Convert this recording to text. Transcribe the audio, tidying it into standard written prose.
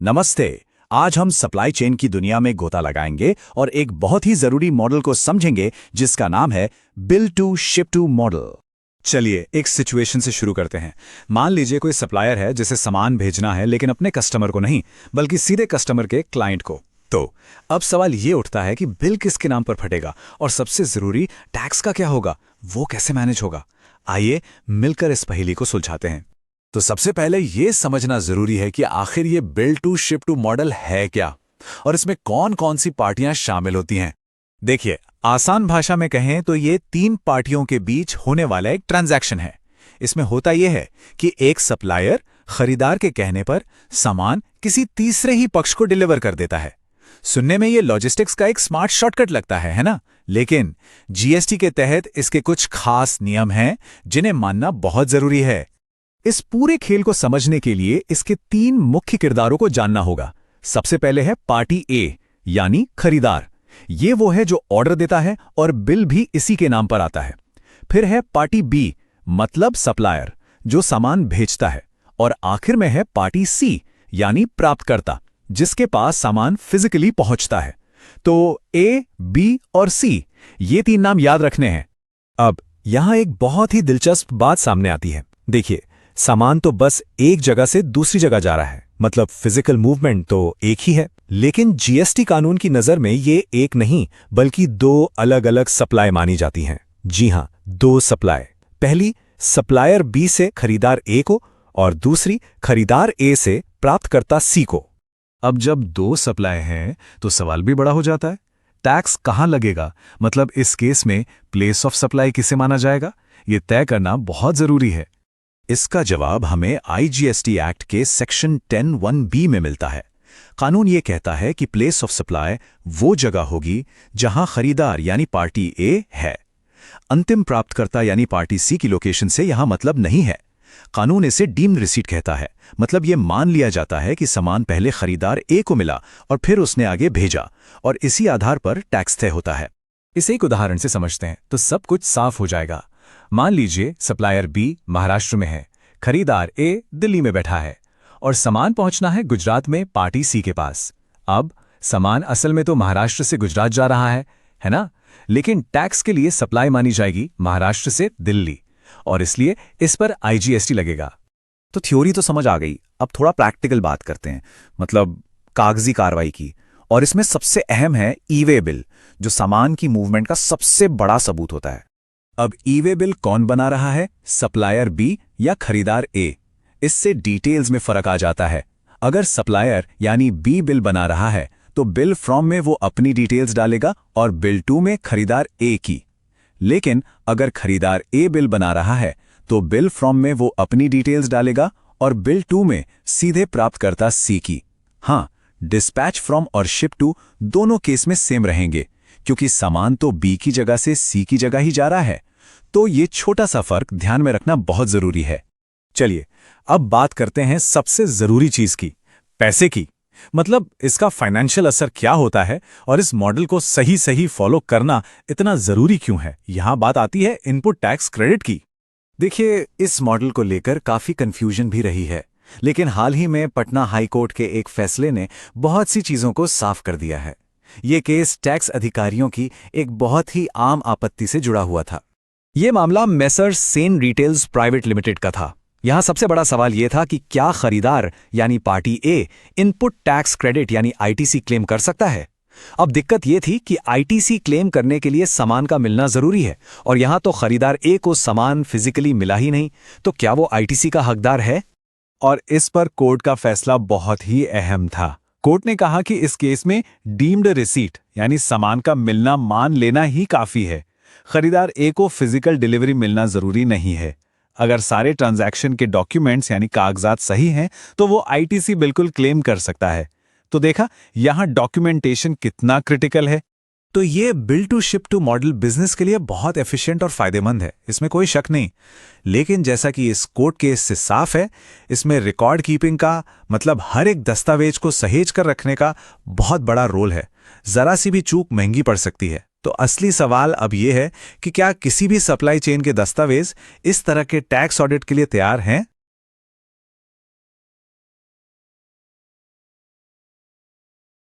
नमस्ते। आज हम सप्लाई चेन की दुनिया में गोता लगाएंगे और एक बहुत ही जरूरी मॉडल को समझेंगे जिसका नाम है bill to ship to model. चलिए एक सिचुएशन से शुरू करते हैं। मान लीजिए कोई सप्लायर है जिसे सामान भेजना है, लेकिन अपने कस्टमर को नहीं बल्कि सीधे कस्टमर के क्लाइंट को। तो अब सवाल ये उठता है कि बिल किसके नाम पर फटेगा और सबसे जरूरी टैक्स का क्या होगा, वो कैसे मैनेज होगा। आइए मिलकर इस पहेली को सुलझाते हैं। तो सबसे पहले ये समझना जरूरी है कि आखिर ये bill to ship to model है क्या और इसमें कौन कौन सी पार्टियां शामिल होती हैं। देखिए, आसान भाषा में कहें तो ये 3 पार्टियों के बीच होने वाला एक ट्रांजैक्शन है। इसमें होता यह है कि एक सप्लायर खरीदार के कहने पर सामान किसी तीसरे ही पक्ष को डिलीवर कर देता है। सुनने में ये लॉजिस्टिक्स का एक स्मार्ट शॉर्टकट लगता है ना? लेकिन जीएसटी के तहत इसके कुछ खास नियम हैं जिन्हें मानना बहुत जरूरी है। इस पूरे खेल को समझने के लिए इसके 3 मुख्य किरदारों को जानना होगा। सबसे पहले है पार्टी ए यानी खरीदार। ये वो है जो ऑर्डर देता है और बिल भी इसी के नाम पर आता है। फिर है पार्टी बी मतलब सप्लायर जो सामान भेजता है। और आखिर में है पार्टी सी यानी प्राप्तकर्ता जिसके पास सामान फिजिकली पहुंचता है। तो ए, बी और सी ये 3 नाम याद रखने हैं। अब यहां एक बहुत ही दिलचस्प बात सामने आती है। देखिए, सामान तो बस एक जगह से दूसरी जगह जा रहा है, मतलब फिजिकल मूवमेंट तो एक ही है। लेकिन जीएसटी कानून की नजर में ये एक नहीं बल्कि 2 अलग अलग सप्लाई मानी जाती हैं। जी हां, 2 सप्लाई। पहली सप्लायर बी से खरीदार ए को और दूसरी खरीदार ए से प्राप्तकर्ता सी को। अब जब 2 सप्लाई हैं तो सवाल भी बड़ा हो जाता है, टैक्स कहां लगेगा? मतलब इस केस में प्लेस ऑफ सप्लाई किसे माना जाएगा, ये तय करना बहुत जरूरी है। इसका जवाब हमें आईजीएसटी एक्ट के सेक्शन 10(1)(b) में मिलता है। कानून ये कहता है कि प्लेस ऑफ सप्लाई वो जगह होगी जहां खरीदार यानी पार्टी ए है। अंतिम प्राप्तकर्ता यानी पार्टी सी की लोकेशन से यहां मतलब नहीं है। कानून इसे डीम्ड रिसीट कहता है। मतलब ये मान लिया जाता है कि सामान पहले खरीदार ए को मिला और फिर उसने आगे भेजा और इसी आधार पर टैक्स तय होता है। इसे एक उदाहरण से समझते हैं तो सब कुछ साफ हो जाएगा। मान लीजिए सप्लायर बी महाराष्ट्र में है, खरीदार ए दिल्ली में बैठा है और सामान पहुंचना है गुजरात में पार्टी सी के पास। अब सामान असल में तो महाराष्ट्र से गुजरात जा रहा है ना? लेकिन टैक्स के लिए सप्लाई मानी जाएगी महाराष्ट्र से दिल्ली और इसलिए इस पर आईजीएसटी लगेगा। तो थ्योरी तो समझ आ गई। अब थोड़ा प्रैक्टिकल बात करते हैं, मतलब कागजी कार्रवाई की। और इसमें सबसे अहम है ई-वे बिल, जो सामान की मूवमेंट का सबसे बड़ा सबूत होता है। अब ई-वे बिल कौन बना रहा है, सप्लायर बी या खरीदार ए? इससे डिटेल्स में फर्क आ जाता है। अगर सप्लायर यानी बी बिल बना रहा है तो बिल फ्रॉम में वो अपनी डिटेल्स डालेगा और बिल टू में खरीदार ए की। लेकिन अगर खरीदार ए बिल बना रहा है तो बिल फ्रॉम में वो अपनी डिटेल्स डालेगा और बिल टू में सीधे प्राप्तकर्ता सी की। हाँ, डिस्पैच फ्रॉम और शिप टू दोनों केस में सेम रहेंगे क्योंकि सामान तो बी की जगह से सी की जगह ही जा रहा है। तो ये छोटा सा फर्क ध्यान में रखना बहुत जरूरी है। चलिए अब बात करते हैं सबसे जरूरी चीज की, पैसे की। मतलब इसका फाइनेंशियल असर क्या होता है और इस मॉडल को सही सही फॉलो करना इतना जरूरी क्यों है। यहां बात आती है इनपुट टैक्स क्रेडिट की। देखिए, इस मॉडल को लेकर काफी कंफ्यूजन भी रही है, लेकिन हाल ही में पटना हाई कोर्ट के एक फैसले ने बहुत सी चीजों को साफ कर दिया है। ये केस टैक्स अधिकारियों की एक बहुत ही आम आपत्ति से जुड़ा हुआ था। ये मामला messrs Sen retails private limited का था। यहां सबसे बड़ा सवाल यह था कि क्या खरीदार यानी पार्टी ए इनपुट टैक्स क्रेडिट यानी आईटीसी क्लेम कर सकता है। अब दिक्कत यह थी कि आईटीसी क्लेम करने के लिए सामान का मिलना जरूरी है और यहां तो खरीदार ए को सामान फिजिकली मिला ही नहीं, तो क्या वो आईटीसी का हकदार है? और इस पर कोर्ट का फैसला बहुत ही अहम था। कोर्ट ने कहा कि इस केस में डीम्ड रिसीट यानी सामान का मिलना मान लेना ही काफी है। खरीदार ए को फिजिकल डिलीवरी मिलना जरूरी नहीं है। अगर सारे ट्रांजैक्शन के डॉक्यूमेंट्स यानी कागजात सही हैं तो वो आईटीसी बिल्कुल क्लेम कर सकता है। तो देखा यहां डॉक्यूमेंटेशन कितना क्रिटिकल है। तो ये bill to ship to model business के लिए बहुत एफिशिएंट और फायदेमंद है, इसमें कोई शक नहीं। लेकिन जैसा कि इस कोर्ट केस से साफ है, इसमें रिकॉर्ड कीपिंग का मतलब हर एक दस्तावेज को सहेज कर रखने का बहुत बड़ा रोल है। जरा सी भी चूक महंगी पड़ सकती है। तो असली सवाल अब यह है कि क्या किसी भी सप्लाई चेन के दस्तावेज इस तरह के टैक्स ऑडिट के लिए तैयार हैं?